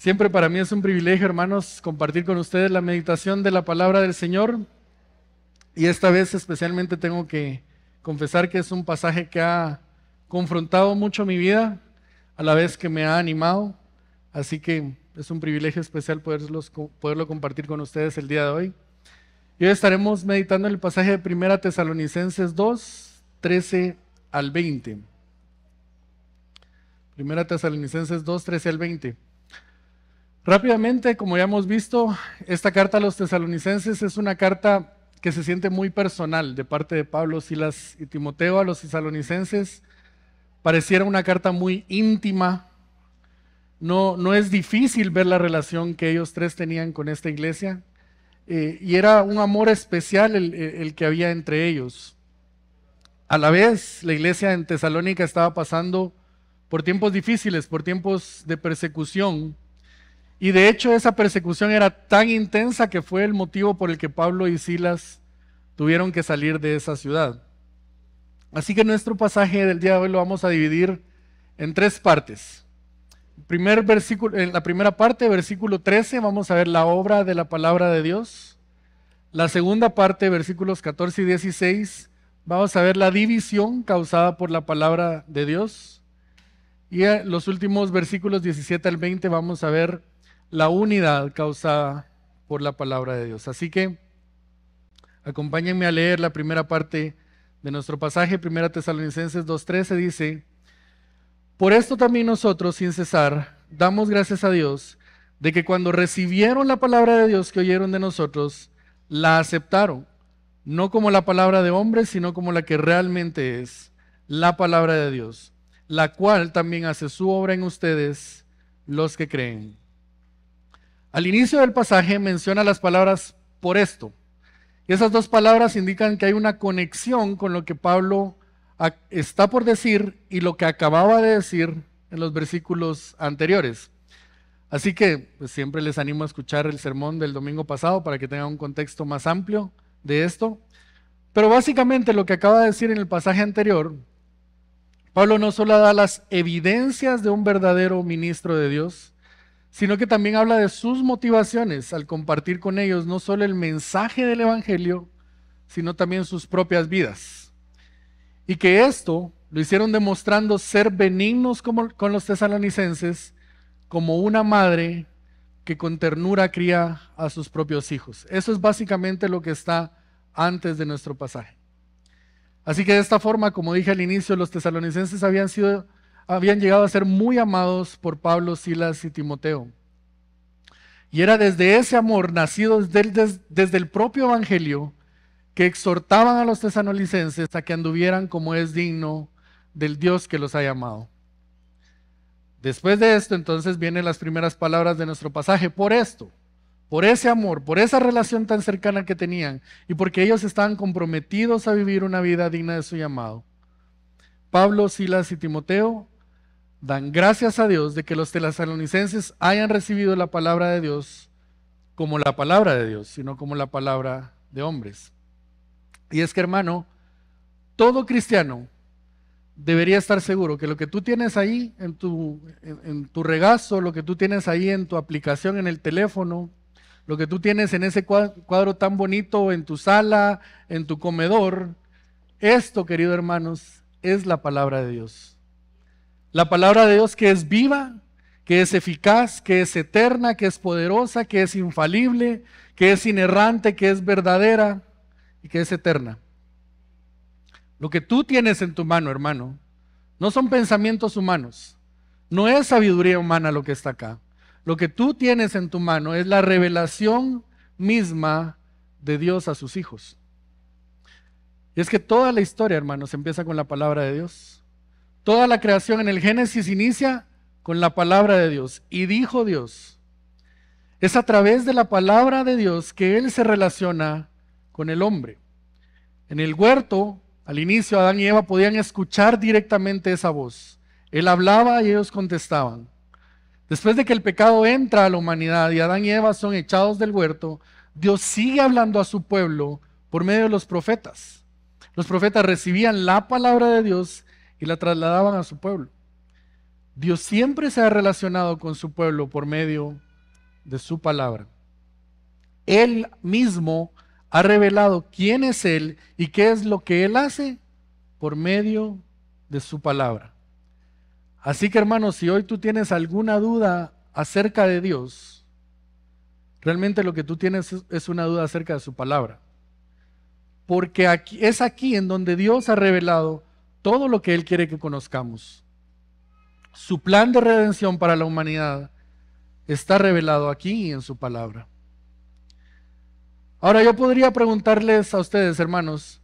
Siempre para mí es un privilegio, hermanos, compartir con ustedes la meditación de la palabra del Señor. Y esta vez especialmente tengo que confesar que es un pasaje que ha confrontado mucho mi vida, a la vez que me ha animado. Así que es un privilegio especial poderlo compartir con ustedes el día de hoy. Y hoy estaremos meditando en el pasaje de 1 Tesalonicenses 2, 13 al 20. 1 Tesalonicenses 2, 13 al 20. Rápidamente, como ya hemos visto, esta carta a los tesalonicenses es una carta que se siente muy personal de parte de Pablo, Silas y Timoteo a los tesalonicenses. Pareciera una carta muy íntima. No es difícil ver la relación que ellos tres tenían con esta iglesia. Y era un amor especial el que había entre ellos. A la vez, la iglesia en Tesalónica estaba pasando por tiempos difíciles, por tiempos de persecución. Y de hecho esa persecución era tan intensa que fue el motivo por el que Pablo y Silas tuvieron que salir de esa ciudad. Así que nuestro pasaje del día de hoy lo vamos a dividir en tres partes. En la primera parte, versículo 13, vamos a ver la obra de la palabra de Dios. La segunda parte, versículos 14 y 16, vamos a ver la división causada por la palabra de Dios. Y en los últimos versículos 17 al 20 vamos a ver la unidad causada por la palabra de Dios. Así que acompáñenme a leer la primera parte de nuestro pasaje. 1 Tesalonicenses 2:13 dice: por esto también nosotros, sin cesar, damos gracias a Dios de que cuando recibieron la palabra de Dios que oyeron de nosotros, la aceptaron, no como la palabra de hombres, sino como la que realmente es, la palabra de Dios, la cual también hace su obra en ustedes, los que creen. Al inicio del pasaje menciona las palabras por esto. Y esas dos palabras indican que hay una conexión con lo que Pablo está por decir y lo que acababa de decir en los versículos anteriores. Así que pues, siempre les animo a escuchar el sermón del domingo pasado para que tengan un contexto más amplio de esto. Pero básicamente lo que acaba de decir en el pasaje anterior, Pablo no solo da las evidencias de un verdadero ministro de Dios, sino que también habla de sus motivaciones al compartir con ellos no solo el mensaje del Evangelio, sino también sus propias vidas. Y que esto lo hicieron demostrando ser benignos con los tesalonicenses, como una madre que con ternura cría a sus propios hijos. Eso es básicamente lo que está antes de nuestro pasaje. Así que de esta forma, como dije al inicio, los tesalonicenses habían llegado a ser muy amados por Pablo, Silas y Timoteo. Y era desde ese amor nacido desde el propio Evangelio que exhortaban a los tesalonicenses a que anduvieran como es digno del Dios que los ha llamado. Después de esto, entonces vienen las primeras palabras de nuestro pasaje. Por esto, por ese amor, por esa relación tan cercana que tenían y porque ellos estaban comprometidos a vivir una vida digna de su llamado, Pablo, Silas y Timoteo dan gracias a Dios de que los tesalonicenses hayan recibido la palabra de Dios como la palabra de Dios, sino como la palabra de hombres. Y es que, hermano, todo cristiano debería estar seguro que lo que tú tienes ahí en tu regazo, lo que tú tienes ahí en tu aplicación en el teléfono, lo que tú tienes en ese cuadro tan bonito en tu sala, en tu comedor, esto, queridos hermanos, es la palabra de Dios. La palabra de Dios que es viva, que es eficaz, que es eterna, que es poderosa, que es infalible, que es inerrante, que es verdadera y que es eterna. Lo que tú tienes en tu mano, hermano, no son pensamientos humanos, no es sabiduría humana lo que está acá. Lo que tú tienes en tu mano es la revelación misma de Dios a sus hijos. Y es que toda la historia, hermanos, empieza con la palabra de Dios. Toda la creación en el Génesis inicia con la palabra de Dios. Y dijo Dios. Es a través de la palabra de Dios que Él se relaciona con el hombre. En el huerto, al inicio, Adán y Eva podían escuchar directamente esa voz. Él hablaba y ellos contestaban. Después de que el pecado entra a la humanidad y Adán y Eva son echados del huerto, Dios sigue hablando a su pueblo por medio de los profetas. Los profetas recibían la palabra de Dios y la trasladaban a su pueblo. Dios siempre se ha relacionado con su pueblo por medio de su palabra. Él mismo ha revelado quién es Él y qué es lo que Él hace por medio de su palabra. Así que, hermanos, si hoy tú tienes alguna duda acerca de Dios, realmente lo que tú tienes es una duda acerca de su palabra. Porque es aquí en donde Dios ha revelado todo lo que Él quiere que conozcamos. Su plan de redención para la humanidad está revelado aquí en su palabra. Ahora yo podría preguntarles a ustedes, hermanos,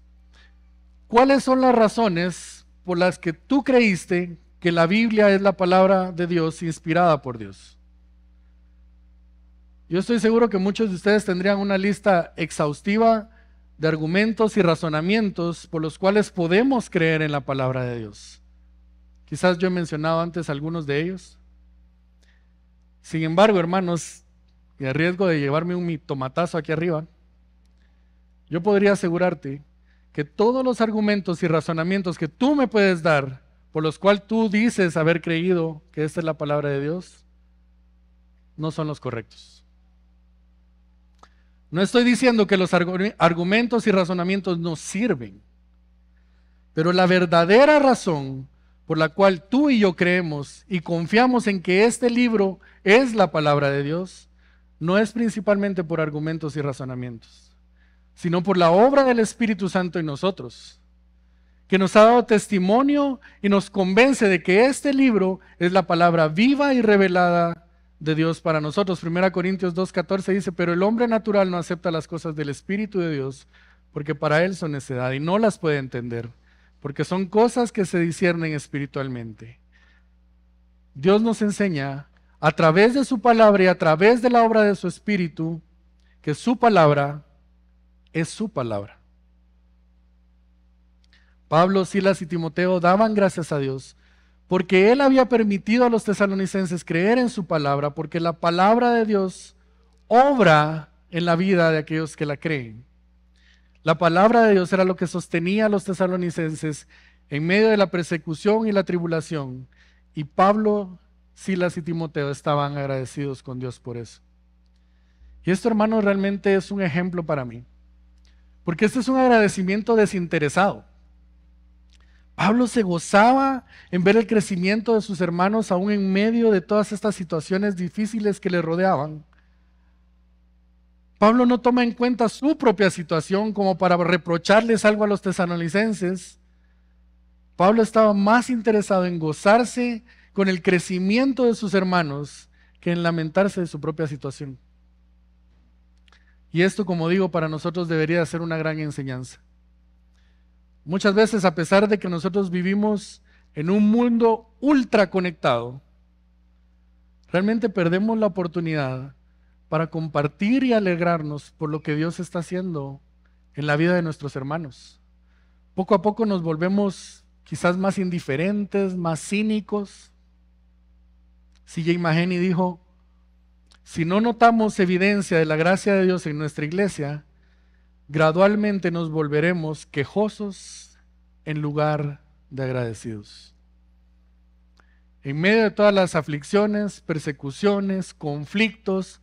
¿cuáles son las razones por las que tú creíste que la Biblia es la palabra de Dios inspirada por Dios? Yo estoy seguro que muchos de ustedes tendrían una lista exhaustiva de argumentos y razonamientos por los cuales podemos creer en la palabra de Dios. Quizás yo he mencionado antes algunos de ellos. Sin embargo, hermanos, y a riesgo de llevarme un tomatazo aquí arriba, yo podría asegurarte que todos los argumentos y razonamientos que tú me puedes dar, por los cuales tú dices haber creído que esta es la palabra de Dios, no son los correctos. No estoy diciendo que los argumentos y razonamientos no sirven, pero la verdadera razón por la cual tú y yo creemos y confiamos en que este libro es la palabra de Dios, no es principalmente por argumentos y razonamientos, sino por la obra del Espíritu Santo en nosotros, que nos ha dado testimonio y nos convence de que este libro es la palabra viva y revelada de Dios para nosotros. 1 Corintios 2:14 dice, pero el hombre natural no acepta las cosas del Espíritu de Dios, porque para él son necedad y no las puede entender, porque son cosas que se disciernen espiritualmente. Dios nos enseña a través de su palabra y a través de la obra de su Espíritu, que su palabra es su palabra. Pablo, Silas y Timoteo daban gracias a Dios porque Él había permitido a los tesalonicenses creer en su palabra, porque la palabra de Dios obra en la vida de aquellos que la creen. La palabra de Dios era lo que sostenía a los tesalonicenses en medio de la persecución y la tribulación, y Pablo, Silas y Timoteo estaban agradecidos con Dios por eso. Y esto, hermano, realmente es un ejemplo para mí, porque este es un agradecimiento desinteresado. Pablo se gozaba en ver el crecimiento de sus hermanos aún en medio de todas estas situaciones difíciles que le rodeaban. Pablo no toma en cuenta su propia situación como para reprocharles algo a los tesalonicenses. Pablo estaba más interesado en gozarse con el crecimiento de sus hermanos que en lamentarse de su propia situación. Y esto, como digo, para nosotros debería ser una gran enseñanza. Muchas veces, a pesar de que nosotros vivimos en un mundo ultra conectado, realmente perdemos la oportunidad para compartir y alegrarnos por lo que Dios está haciendo en la vida de nuestros hermanos. Poco a poco nos volvemos quizás más indiferentes, más cínicos. C.J. Mahaney dijo, si no notamos evidencia de la gracia de Dios en nuestra iglesia, gradualmente nos volveremos quejosos en lugar de agradecidos. En medio de todas las aflicciones, persecuciones, conflictos,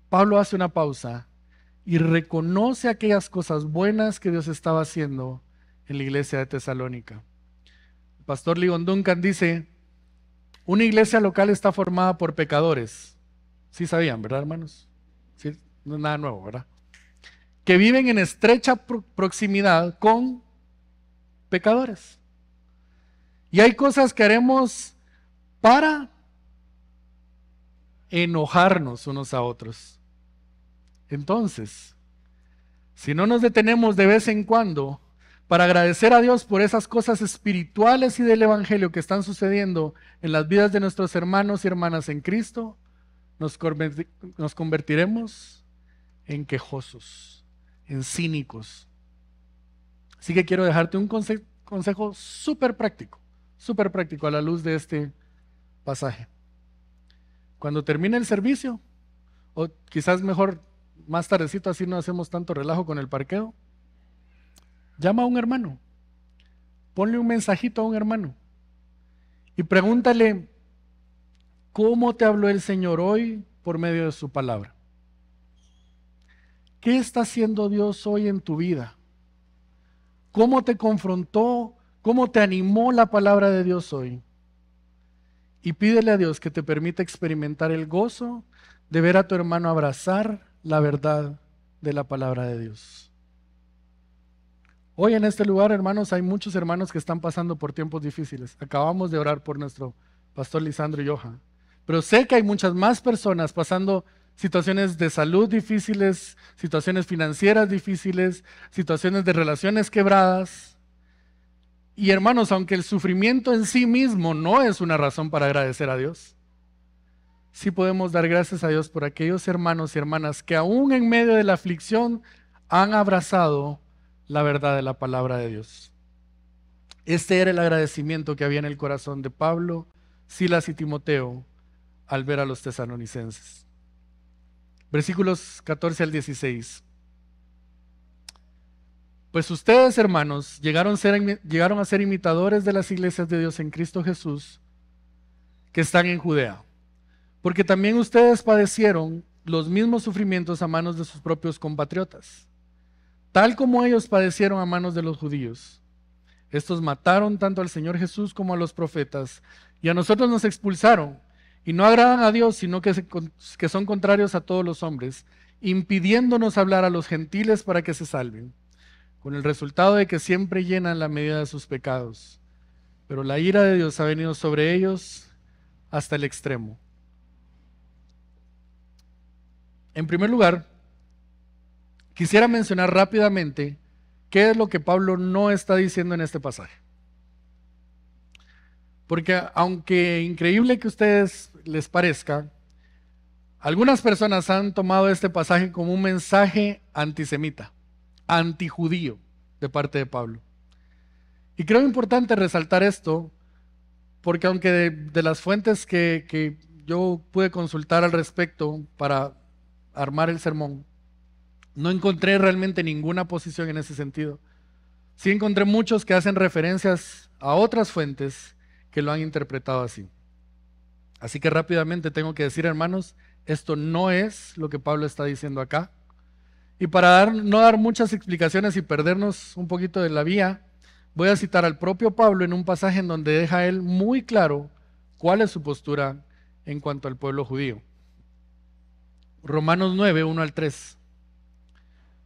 Pablo hace una pausa y reconoce aquellas cosas buenas que Dios estaba haciendo en la iglesia de Tesalónica. El pastor Ligon Duncan dice, una iglesia local está formada por pecadores. Sí sabían, ¿verdad, hermanos? Sí, no es nada nuevo, ¿verdad? Que viven en estrecha proximidad con pecadores. Y hay cosas que haremos para enojarnos unos a otros. Entonces, si no nos detenemos de vez en cuando para agradecer a Dios por esas cosas espirituales y del Evangelio que están sucediendo en las vidas de nuestros hermanos y hermanas en Cristo, nos convertiremos en quejosos, en cínicos. Así que quiero dejarte un consejo súper práctico a la luz de este pasaje. Cuando termine el servicio, o quizás mejor más tardecito, así no hacemos tanto relajo con el parqueo, llama a un hermano, ponle un mensajito a un hermano y pregúntale cómo te habló el Señor hoy por medio de su palabra. ¿Qué está haciendo Dios hoy en tu vida? ¿Cómo te confrontó? ¿Cómo te animó la palabra de Dios hoy? Y pídele a Dios que te permita experimentar el gozo de ver a tu hermano abrazar la verdad de la palabra de Dios. Hoy en este lugar, hermanos, hay muchos hermanos que están pasando por tiempos difíciles. Acabamos de orar por nuestro pastor Lisandro y Johan. Pero sé que hay muchas más personas pasando situaciones de salud difíciles, situaciones financieras difíciles, situaciones de relaciones quebradas. Y hermanos, aunque el sufrimiento en sí mismo no es una razón para agradecer a Dios, sí podemos dar gracias a Dios por aquellos hermanos y hermanas que aún en medio de la aflicción han abrazado la verdad de la palabra de Dios. Este era el agradecimiento que había en el corazón de Pablo, Silas y Timoteo al ver a los tesalonicenses. Versículos 14 al 16. Pues ustedes, hermanos, llegaron a ser imitadores de las iglesias de Dios en Cristo Jesús que están en Judea, porque también ustedes padecieron los mismos sufrimientos a manos de sus propios compatriotas, tal como ellos padecieron a manos de los judíos. Estos mataron tanto al Señor Jesús como a los profetas, y a nosotros nos expulsaron, y no agradan a Dios, sino que son contrarios a todos los hombres, impidiéndonos hablar a los gentiles para que se salven, con el resultado de que siempre llenan la medida de sus pecados. Pero la ira de Dios ha venido sobre ellos hasta el extremo. En primer lugar, quisiera mencionar rápidamente qué es lo que Pablo no está diciendo en este pasaje. Porque aunque increíble que a ustedes les parezca, algunas personas han tomado este pasaje como un mensaje antisemita, antijudío de parte de Pablo. Y creo importante resaltar esto, porque aunque de las fuentes que yo pude consultar al respecto para armar el sermón, no encontré realmente ninguna posición en ese sentido. Sí encontré muchos que hacen referencias a otras fuentes que lo han interpretado así. Así que rápidamente tengo que decir, hermanos, esto no es lo que Pablo está diciendo acá. Y para no dar muchas explicaciones y perdernos un poquito de la vía, voy a citar al propio Pablo en un pasaje en donde deja él muy claro cuál es su postura en cuanto al pueblo judío. Romanos 9, 1 al 3.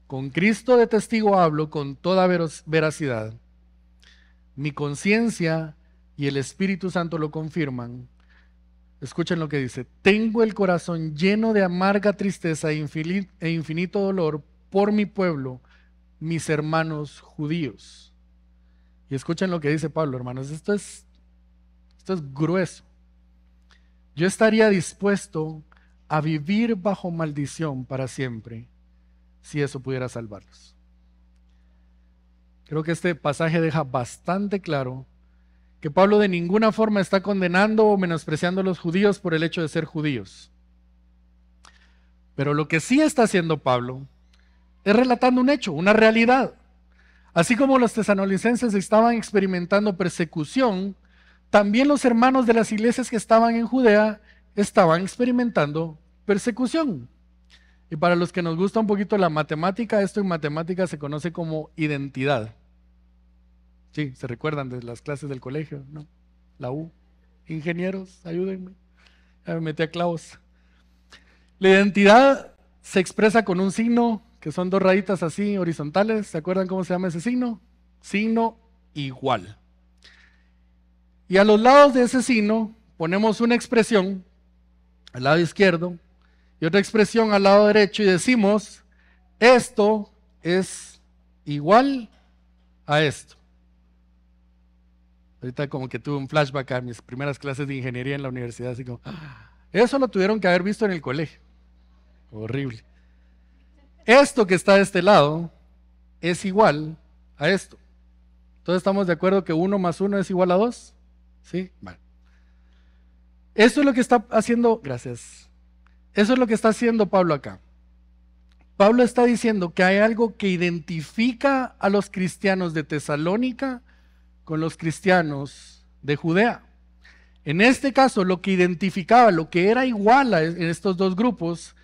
Con Cristo de testigo hablo con toda veracidad. Mi conciencia y el Espíritu Santo lo confirman. Escuchen lo que dice. Tengo el corazón lleno de amarga tristeza e infinito dolor por mi pueblo, mis hermanos judíos. Y escuchen lo que dice Pablo, hermanos. Esto es grueso. Yo estaría dispuesto a vivir bajo maldición para siempre, si eso pudiera salvarlos. Creo que este pasaje deja bastante claro que Pablo de ninguna forma está condenando o menospreciando a los judíos por el hecho de ser judíos. Pero lo que sí está haciendo Pablo es relatando un hecho, una realidad. Así como los tesalonicenses estaban experimentando persecución, también los hermanos de las iglesias que estaban en Judea estaban experimentando persecución. Y para los que nos gusta un poquito la matemática, esto en matemática se conoce como identidad. Sí, ¿se recuerdan de las clases del colegio? ¿No? La U. Ingenieros, ayúdenme. Ya me metí a clavos. La identidad se expresa con un signo, que son dos rayitas así horizontales. ¿Se acuerdan cómo se llama ese signo? Signo igual. Y a los lados de ese signo ponemos una expresión al lado izquierdo y otra expresión al lado derecho y decimos, esto es igual a esto. Ahorita como que tuve un flashback a mis primeras clases de ingeniería en la universidad, así como, eso lo tuvieron que haber visto en el colegio. Horrible. Esto que está de este lado es igual a esto. ¿Todos estamos de acuerdo que 1 más 1 es igual a 2? ¿Sí? Vale. Eso es lo que está haciendo, gracias. Eso es lo que está haciendo Pablo acá. Pablo está diciendo que hay algo que identifica a los cristianos de Tesalónica con los cristianos de Judea. En este caso, lo que identificaba, lo que era igual en estos dos grupos,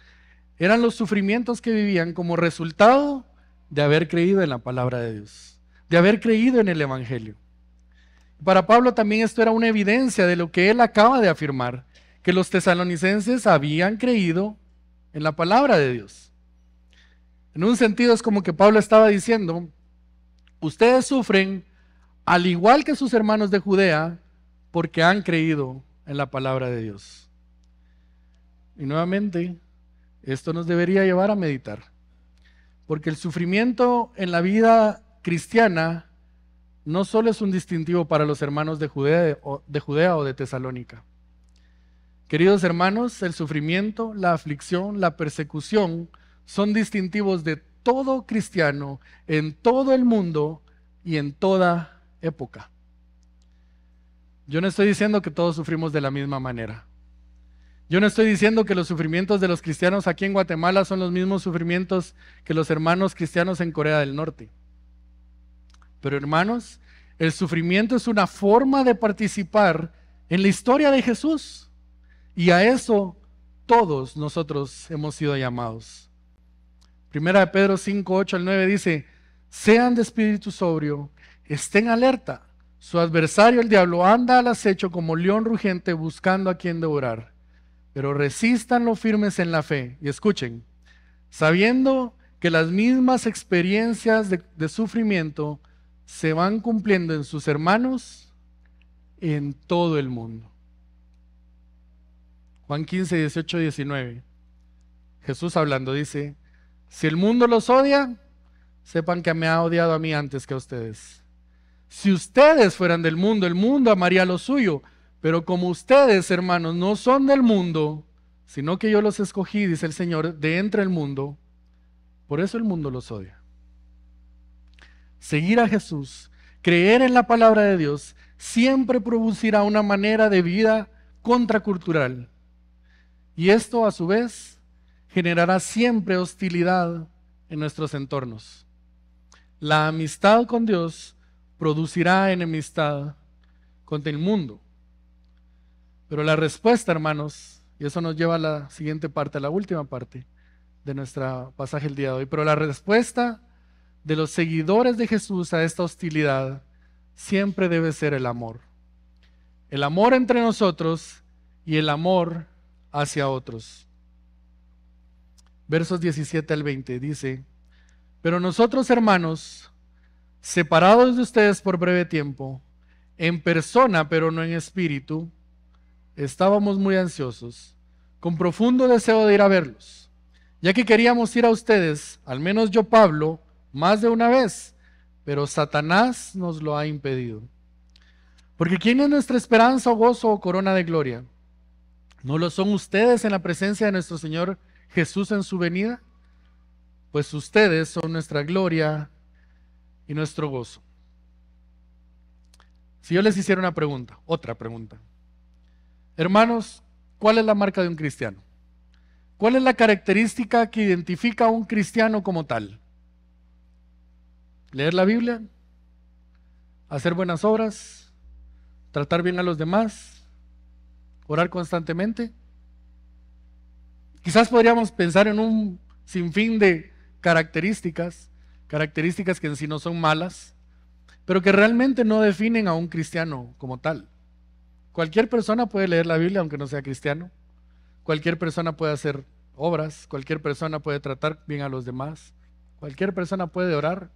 eran los sufrimientos que vivían como resultado de haber creído en la palabra de Dios, de haber creído en el Evangelio. Para Pablo también esto era una evidencia de lo que él acaba de afirmar, que los tesalonicenses habían creído en la palabra de Dios. En un sentido es como que Pablo estaba diciendo, ustedes sufren al igual que sus hermanos de Judea porque han creído en la palabra de Dios. Y nuevamente, esto nos debería llevar a meditar, porque el sufrimiento en la vida cristiana no solo es un distintivo para los hermanos de Judea o de Tesalónica. Queridos hermanos, el sufrimiento, la aflicción, la persecución son distintivos de todo cristiano en todo el mundo y en toda época. Yo no estoy diciendo que todos sufrimos de la misma manera. Yo no estoy diciendo que los sufrimientos de los cristianos aquí en Guatemala son los mismos sufrimientos que los hermanos cristianos en Corea del Norte. Pero hermanos, el sufrimiento es una forma de participar en la historia de Jesús. Y a eso todos nosotros hemos sido llamados. Primera de Pedro 5, 8 al 9 dice, sean de espíritu sobrio, estén alerta. Su adversario el diablo anda al acecho como león rugiente buscando a quien devorar. Pero resístanlo firmes en la fe. Y escuchen, sabiendo que las mismas experiencias de sufrimiento se van cumpliendo en sus hermanos en todo el mundo. Juan 15, 18, 19. Jesús hablando dice, si el mundo los odia, sepan que me ha odiado a mí antes que a ustedes. Si ustedes fueran del mundo, el mundo amaría lo suyo. Pero como ustedes, hermanos, no son del mundo, sino que yo los escogí, dice el Señor, de entre el mundo, por eso el mundo los odia. Seguir a Jesús, creer en la palabra de Dios, siempre producirá una manera de vida contracultural. Y esto, a su vez, generará siempre hostilidad en nuestros entornos. La amistad con Dios producirá enemistad contra el mundo. Pero la respuesta, hermanos, y eso nos lleva a la siguiente parte, a la última parte de nuestro pasaje el día de hoy, pero la respuesta de los seguidores de Jesús a esta hostilidad siempre debe ser el amor. El amor entre nosotros y el amor hacia otros. Versos 17 al 20 dice, pero nosotros, hermanos, separados de ustedes por breve tiempo, en persona pero no en espíritu, estábamos muy ansiosos, con profundo deseo de ir a verlos, ya que queríamos ir a ustedes, al menos yo, Pablo, más de una vez, pero Satanás nos lo ha impedido. Porque ¿quién es nuestra esperanza o gozo o corona de gloria? ¿No lo son ustedes en la presencia de nuestro Señor Jesús en su venida? Pues ustedes son nuestra gloria y nuestro gozo. Si yo les hiciera una pregunta, otra pregunta. Hermanos, ¿cuál es la marca de un cristiano? ¿Cuál es la característica que identifica a un cristiano como tal? ¿Leer la Biblia? ¿Hacer buenas obras? ¿Tratar bien a los demás? ¿Orar constantemente? Quizás podríamos pensar en un sinfín de características que en sí no son malas, pero que realmente no definen a un cristiano como tal. Cualquier persona puede leer la Biblia aunque no sea cristiano. Cualquier persona puede hacer obras. Cualquier persona puede tratar bien a los demás. Cualquier persona puede orar.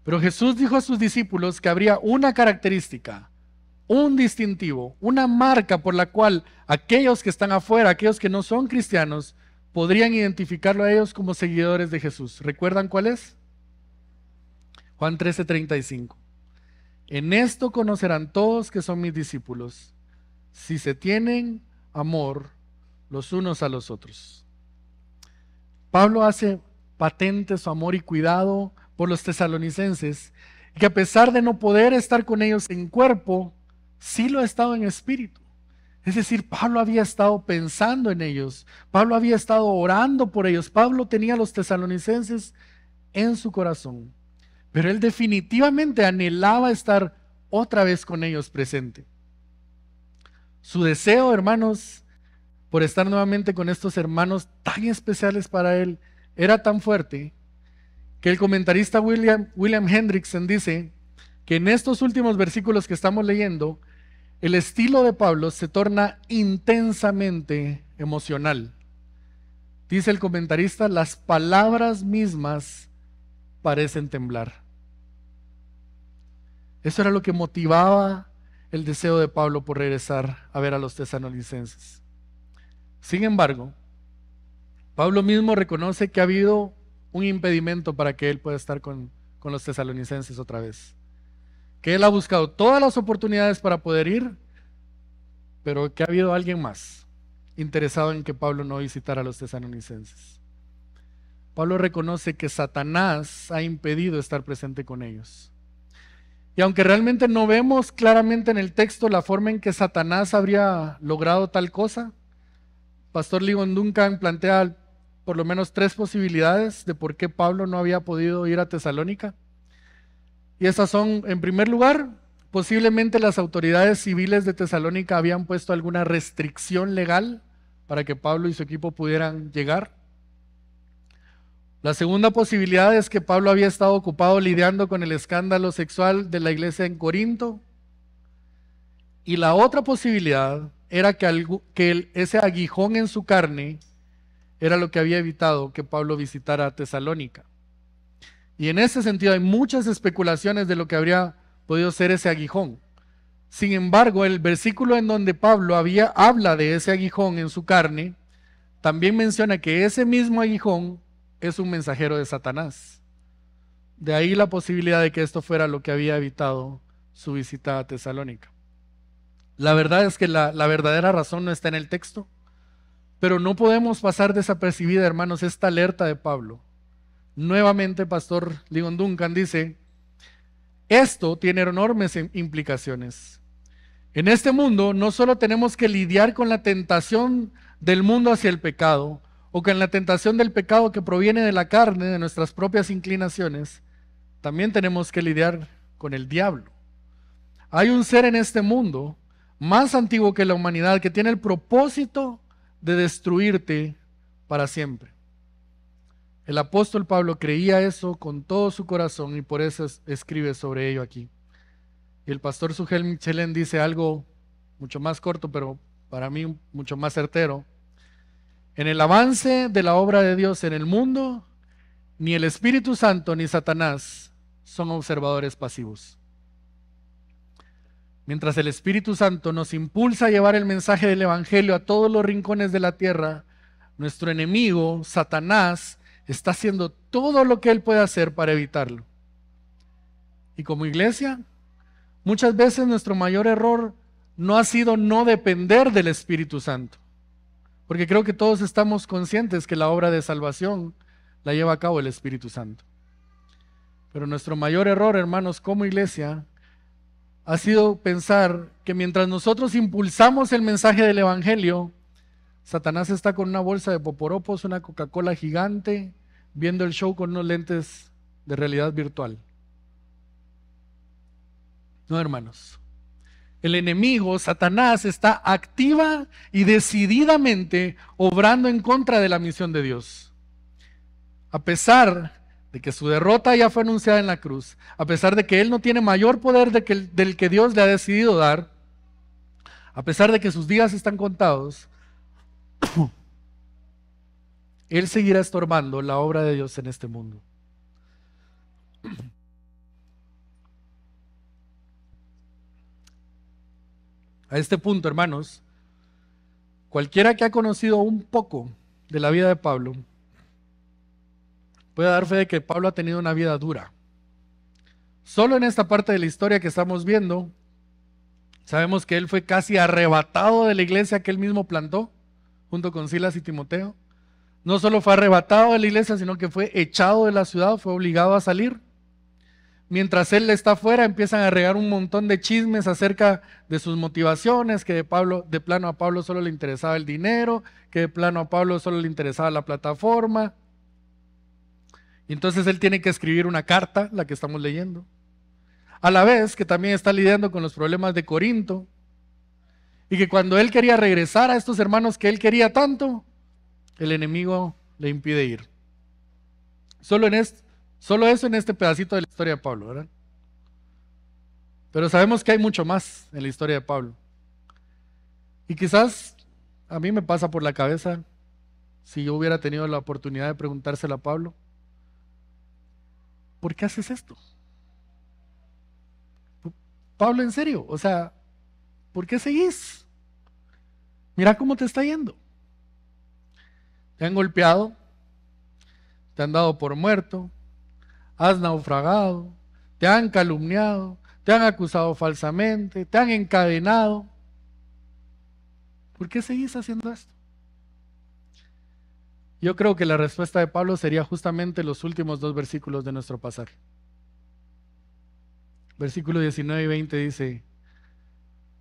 Pero Jesús dijo a sus discípulos que habría una característica, un distintivo, una marca por la cual aquellos que están afuera, aquellos que no son cristianos, podrían identificarlo a ellos como seguidores de Jesús. ¿Recuerdan cuál es? Juan 13:35. En esto conocerán todos que son mis discípulos, si se tienen amor los unos a los otros. Pablo hace patente su amor y cuidado por los tesalonicenses, y que a pesar de no poder estar con ellos en cuerpo, sí lo ha estado en espíritu. Es decir, Pablo había estado pensando en ellos, Pablo había estado orando por ellos, Pablo tenía a los tesalonicenses en su corazón, pero él definitivamente anhelaba estar otra vez con ellos presente. Su deseo, hermanos, por estar nuevamente con estos hermanos tan especiales para él, era tan fuerte que el comentarista William Hendrickson dice que en estos últimos versículos que estamos leyendo, el estilo de Pablo se torna intensamente emocional. Dice el comentarista, las palabras mismas parecen temblar. Eso era lo que motivaba el deseo de Pablo por regresar a ver a los tesalonicenses. Sin embargo, Pablo mismo reconoce que ha habido un impedimento para que él pueda estar con los tesalonicenses otra vez. Que él ha buscado todas las oportunidades para poder ir, pero que ha habido alguien más interesado en que Pablo no visitara a los tesalonicenses. Pablo reconoce que Satanás ha impedido estar presente con ellos. Y aunque realmente no vemos claramente en el texto la forma en que Satanás habría logrado tal cosa, Pastor Ligon Duncan plantea por lo menos 3 posibilidades de por qué Pablo no había podido ir a Tesalónica. Y esas son, en primer lugar, posiblemente las autoridades civiles de Tesalónica habían puesto alguna restricción legal para que Pablo y su equipo pudieran llegar. La segunda posibilidad es que Pablo había estado ocupado lidiando con el escándalo sexual de la iglesia en Corinto. Y la otra posibilidad era que ese aguijón en su carne era lo que había evitado que Pablo visitara Tesalónica. Y en ese sentido hay muchas especulaciones de lo que habría podido ser ese aguijón. Sin embargo, el versículo en donde Pablo habla de ese aguijón en su carne, también menciona que ese mismo aguijón es un mensajero de Satanás. De ahí la posibilidad de que esto fuera lo que había evitado su visita a Tesalónica. La verdad es que la verdadera razón no está en el texto, pero no podemos pasar desapercibida, hermanos, esta alerta de Pablo. Nuevamente, Pastor Ligon Duncan dice, esto tiene enormes implicaciones. En este mundo no solo tenemos que lidiar con la tentación del mundo hacia el pecado, o con la tentación del pecado que proviene de la carne, de nuestras propias inclinaciones, también tenemos que lidiar con el diablo. Hay un ser en este mundo más antiguo que la humanidad que tiene el propósito de destruirte para siempre. El apóstol Pablo creía eso con todo su corazón y por eso escribe sobre ello aquí. Y el pastor Sugel Michelén dice algo mucho más corto, pero para mí mucho más certero. En el avance de la obra de Dios en el mundo, ni el Espíritu Santo ni Satanás son observadores pasivos. Mientras el Espíritu Santo nos impulsa a llevar el mensaje del Evangelio a todos los rincones de la tierra, nuestro enemigo, Satanás, está haciendo todo lo que él puede hacer para evitarlo. Y como iglesia, muchas veces nuestro mayor error no ha sido no depender del Espíritu Santo. Porque creo que todos estamos conscientes que la obra de salvación la lleva a cabo el Espíritu Santo. Pero nuestro mayor error, hermanos, como iglesia, ha sido pensar que mientras nosotros impulsamos el mensaje del Evangelio, Satanás está con una bolsa de poporopos, una Coca-Cola gigante, viendo el show con unos lentes de realidad virtual. No, hermanos. El enemigo, Satanás, está activa y decididamente obrando en contra de la misión de Dios. A pesar de que su derrota ya fue anunciada en la cruz, a pesar de que él no tiene mayor poder del que Dios le ha decidido dar, a pesar de que sus días están contados, él seguirá estorbando la obra de Dios en este mundo. A este punto, hermanos, cualquiera que ha conocido un poco de la vida de Pablo puede dar fe de que Pablo ha tenido una vida dura. Solo en esta parte de la historia que estamos viendo, sabemos que él fue casi arrebatado de la iglesia que él mismo plantó, junto con Silas y Timoteo. No solo fue arrebatado de la iglesia, sino que fue echado de la ciudad, fue obligado a salir. Mientras él está afuera, empiezan a regar un montón de chismes acerca de sus motivaciones, que de plano a Pablo solo le interesaba el dinero, que de plano a Pablo solo le interesaba la plataforma. Y entonces él tiene que escribir una carta, la que estamos leyendo. a la vez que también está lidiando con los problemas de Corinto, y que cuando él quería regresar a estos hermanos que él quería tanto, el enemigo le impide ir. Solo eso en este pedacito de la historia de Pablo, ¿verdad? Pero sabemos que hay mucho más en la historia de Pablo. Y quizás a mí me pasa por la cabeza, si yo hubiera tenido la oportunidad de preguntárselo a Pablo, ¿por qué haces esto? Pablo, en serio, o sea, ¿por qué seguís? Mira cómo te está yendo. Te han golpeado, te han dado por muerto, has naufragado, te han calumniado, te han acusado falsamente, te han encadenado. ¿Por qué seguís haciendo esto? Yo creo que la respuesta de Pablo sería justamente los últimos 2 versículos de nuestro pasaje. Versículo 19 y 20 dice: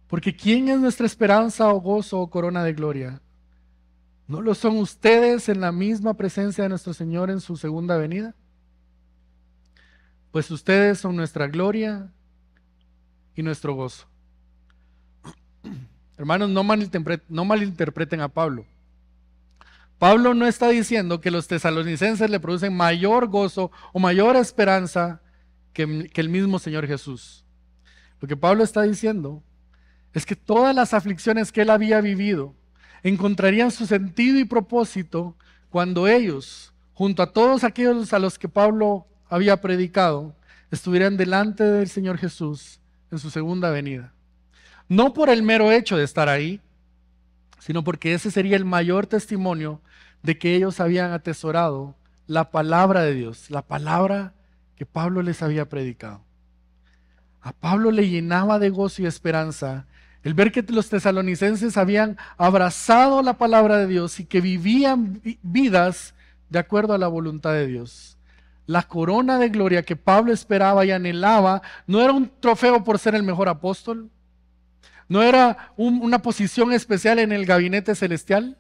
porque ¿quién es nuestra esperanza o gozo o corona de gloria? ¿No lo son ustedes en la misma presencia de nuestro Señor en su segunda venida? Pues ustedes son nuestra gloria y nuestro gozo. Hermanos, no malinterpreten a Pablo. Pablo no está diciendo que los tesalonicenses le producen mayor gozo o mayor esperanza que el mismo Señor Jesús. Lo que Pablo está diciendo es que todas las aflicciones que él había vivido encontrarían su sentido y propósito cuando ellos, junto a todos aquellos a los que Pablo había predicado, estuvieran delante del Señor Jesús en su segunda venida. No por el mero hecho de estar ahí, sino porque ese sería el mayor testimonio de que ellos habían atesorado la palabra de Dios, la palabra que Pablo les había predicado. A Pablo le llenaba de gozo y esperanza el ver que los tesalonicenses habían abrazado la palabra de Dios y que vivían vidas de acuerdo a la voluntad de Dios. La corona de gloria que Pablo esperaba y anhelaba no era un trofeo por ser el mejor apóstol, no era una posición especial en el gabinete celestial.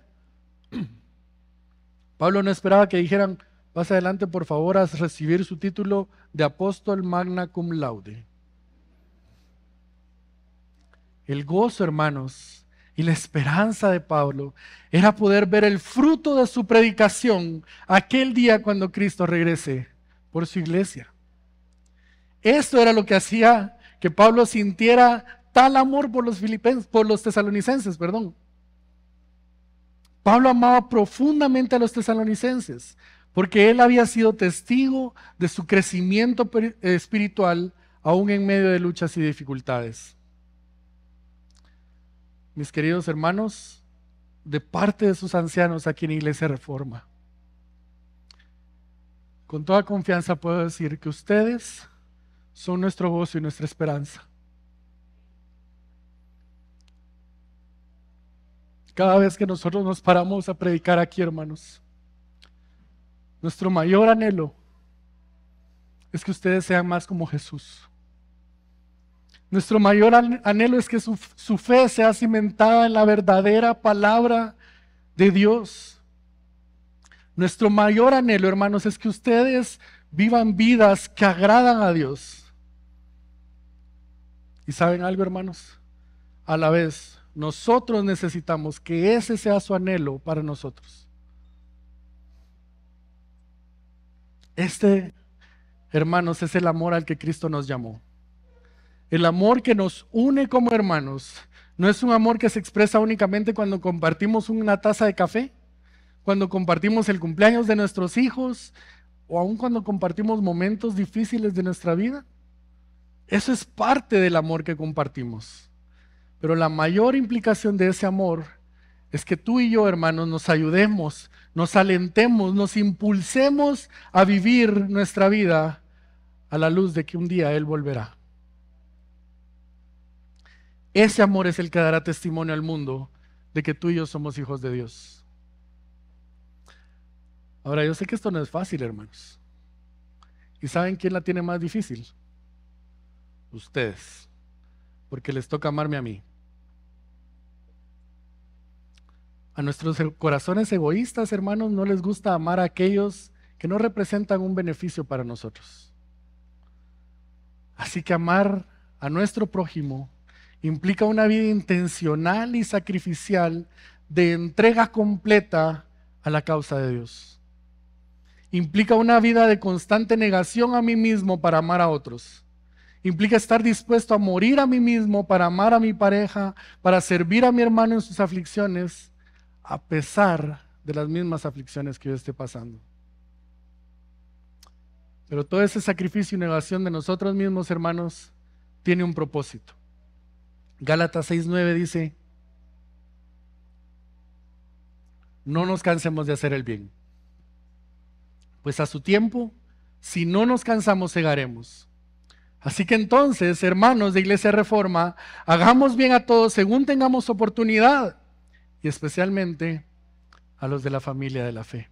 Pablo no esperaba que dijeran: pase adelante por favor a recibir su título de apóstol magna cum laude. El gozo, hermanos, y la esperanza de Pablo era poder ver el fruto de su predicación aquel día cuando Cristo regrese por su iglesia. Esto era lo que hacía que Pablo sintiera tal amor por los tesalonicenses, perdón. Pablo amaba profundamente a los tesalonicenses porque él había sido testigo de su crecimiento espiritual aún en medio de luchas y dificultades. Mis queridos hermanos, de parte de sus ancianos aquí en Iglesia Reforma, con toda confianza puedo decir que ustedes son nuestro gozo y nuestra esperanza. Cada vez que nosotros nos paramos a predicar aquí, hermanos, nuestro mayor anhelo es que ustedes sean más como Jesús. Nuestro mayor anhelo es que su fe sea cimentada en la verdadera palabra de Dios. Nuestro mayor anhelo, hermanos, es que ustedes vivan vidas que agradan a Dios. ¿Y saben algo, hermanos? A la vez, nosotros necesitamos que ese sea su anhelo para nosotros. Este, hermanos, es el amor al que Cristo nos llamó. El amor que nos une como hermanos no es un amor que se expresa únicamente cuando compartimos una taza de café, cuando compartimos el cumpleaños de nuestros hijos o aun cuando compartimos momentos difíciles de nuestra vida. Eso es parte del amor que compartimos. Pero la mayor implicación de ese amor es que tú y yo, hermanos, nos ayudemos, nos alentemos, nos impulsemos a vivir nuestra vida a la luz de que un día Él volverá. Ese amor es el que dará testimonio al mundo de que tú y yo somos hijos de Dios. Ahora, yo sé que esto no es fácil, hermanos. ¿Y saben quién la tiene más difícil? Ustedes. Porque les toca amarme a mí. A nuestros corazones egoístas, hermanos, no les gusta amar a aquellos que no representan un beneficio para nosotros. Así que amar a nuestro prójimo implica una vida intencional y sacrificial de entrega completa a la causa de Dios. Implica una vida de constante negación a mí mismo para amar a otros. Implica estar dispuesto a morir a mí mismo para amar a mi pareja, para servir a mi hermano en sus aflicciones, a pesar de las mismas aflicciones que yo esté pasando. Pero todo ese sacrificio y negación de nosotros mismos, hermanos, tiene un propósito. Gálatas 6:9 dice: no nos cansemos de hacer el bien, pues a su tiempo, si no nos cansamos, segaremos. Así que entonces, hermanos de Iglesia Reforma, hagamos bien a todos según tengamos oportunidad, y especialmente a los de la familia de la fe.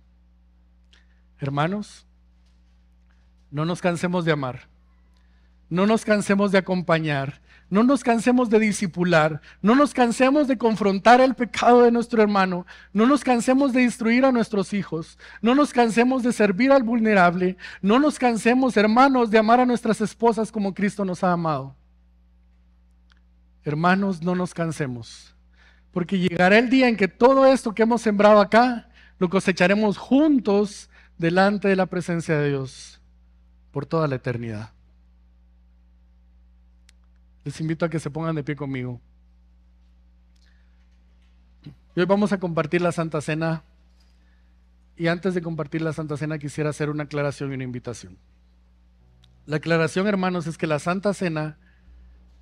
Hermanos, no nos cansemos de amar, no nos cansemos de acompañar, no nos cansemos de discipular, no nos cansemos de confrontar el pecado de nuestro hermano, no nos cansemos de instruir a nuestros hijos, no nos cansemos de servir al vulnerable, no nos cansemos, hermanos, de amar a nuestras esposas como Cristo nos ha amado. Hermanos, no nos cansemos, porque llegará el día en que todo esto que hemos sembrado acá, lo cosecharemos juntos delante de la presencia de Dios por toda la eternidad. Les invito a que se pongan de pie conmigo. Y hoy vamos a compartir la Santa Cena. Y antes de compartir la Santa Cena quisiera hacer una aclaración y una invitación. La aclaración, hermanos, es que la Santa Cena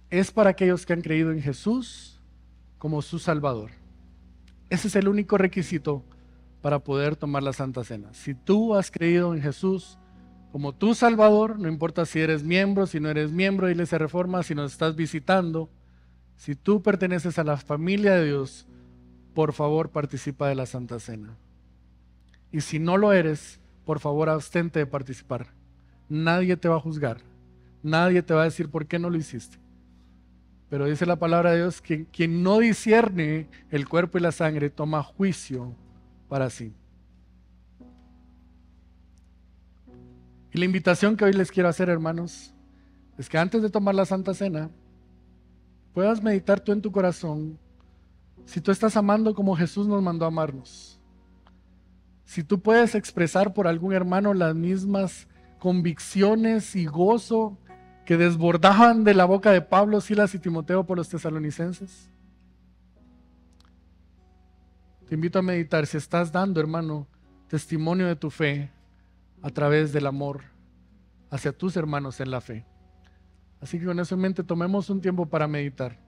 es para aquellos que han creído en Jesús como su Salvador. Ese es el único requisito para poder tomar la Santa Cena. Si tú has creído en Jesús como tu Salvador, no importa si eres miembro, si no eres miembro de Iglesia Reforma, si nos estás visitando, si tú perteneces a la familia de Dios, por favor participa de la Santa Cena. Y si no lo eres, por favor abstente de participar. Nadie te va a juzgar, nadie te va a decir por qué no lo hiciste. Pero dice la palabra de Dios que quien no discierne el cuerpo y la sangre toma juicio para sí. Y la invitación que hoy les quiero hacer, hermanos, es que antes de tomar la Santa Cena, puedas meditar tú en tu corazón si tú estás amando como Jesús nos mandó a amarnos. Si tú puedes expresar por algún hermano las mismas convicciones y gozo que desbordaban de la boca de Pablo, Silas y Timoteo por los tesalonicenses. Te invito a meditar si estás dando, hermano, testimonio de tu fe a través del amor hacia tus hermanos en la fe. Así que con eso en mente tomemos un tiempo para meditar.